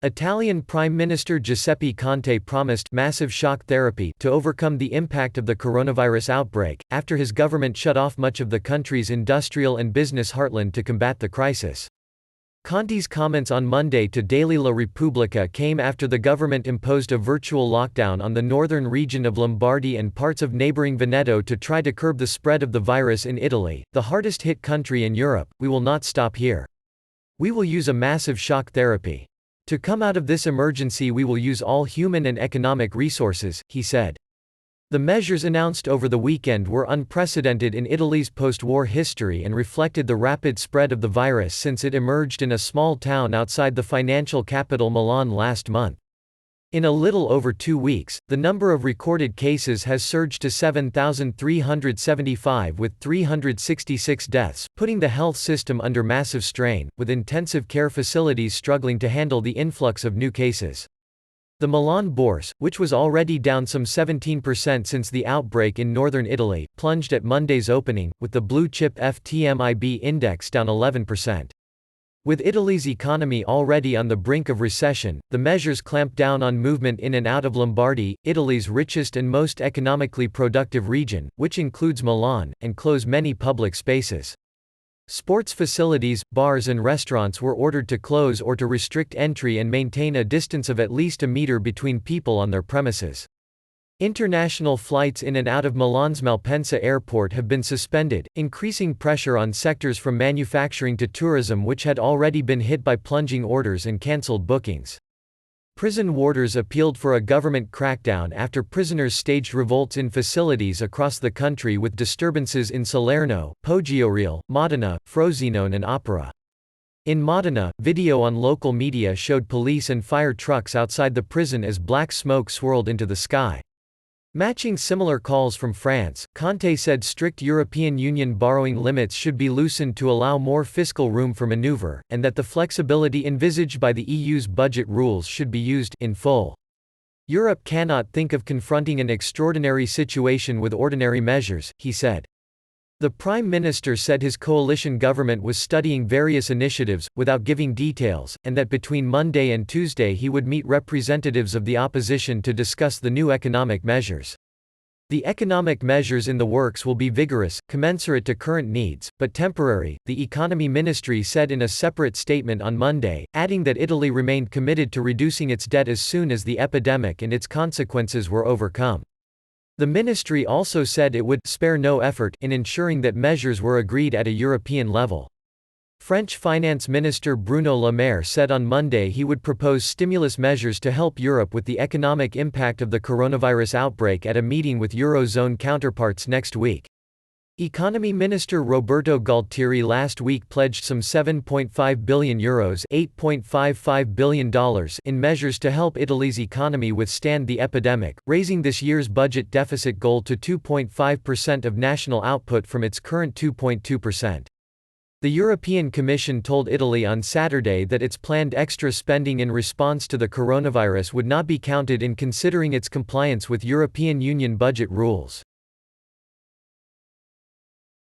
Italian Prime Minister Giuseppe Conte promised massive shock therapy to overcome the impact of the coronavirus outbreak, after his government shut off much of the country's industrial and business heartland to combat the crisis. Conte's comments on Monday to Daily La Repubblica came after the government imposed a virtual lockdown on the northern region of Lombardy and parts of neighboring Veneto to try to curb the spread of the virus in Italy, the hardest hit country in Europe. "We will not stop here. We will use a massive shock therapy. To come out of this emergency we will use all human and economic resources," he said. The measures announced over the weekend were unprecedented in Italy's post-war history and reflected the rapid spread of the virus since it emerged in a small town outside the financial capital Milan last month. In a little over 2 weeks, the number of recorded cases has surged to 7,375 with 366 deaths, putting the health system under massive strain, with intensive care facilities struggling to handle the influx of new cases. The Milan Bourse, which was already down some 17% since the outbreak in northern Italy, plunged at Monday's opening, with the blue-chip FTSE index down 11%. With Italy's economy already on the brink of recession, the measures clamp down on movement in and out of Lombardy, Italy's richest and most economically productive region, which includes Milan, and close many public spaces. Sports facilities, bars and restaurants were ordered to close or to restrict entry and maintain a distance of at least a meter between people on their premises. International flights in and out of Milan's Malpensa airport have been suspended, increasing pressure on sectors from manufacturing to tourism which had already been hit by plunging orders and cancelled bookings. Prison warders appealed for a government crackdown after prisoners staged revolts in facilities across the country with disturbances in Salerno, Poggioreale, Modena, Frosinone and Opera. In Modena, video on local media showed police and fire trucks outside the prison as black smoke swirled into the sky. Matching similar calls from France, Conte said strict European Union borrowing limits should be loosened to allow more fiscal room for maneuver, and that the flexibility envisaged by the EU's budget rules should be used in full. Europe cannot think of confronting an extraordinary situation with ordinary measures, he said. The Prime Minister said his coalition government was studying various initiatives, without giving details, and that between Monday and Tuesday he would meet representatives of the opposition to discuss the new economic measures. The economic measures in the works will be vigorous, commensurate to current needs, but temporary, the Economy Ministry said in a separate statement on Monday, adding that Italy remained committed to reducing its debt as soon as the epidemic and its consequences were overcome. The ministry also said it would spare no effort in ensuring that measures were agreed at a European level. French Finance Minister Bruno Le Maire said on Monday he would propose stimulus measures to help Europe with the economic impact of the coronavirus outbreak at a meeting with Eurozone counterparts next week. Economy Minister Roberto Gualtieri last week pledged some €7.5 billion $8.55 billion in measures to help Italy's economy withstand the epidemic, raising this year's budget deficit goal to 2.5% of national output from its current 2.2%. The European Commission told Italy on Saturday that its planned extra spending in response to the coronavirus would not be counted in considering its compliance with European Union budget rules.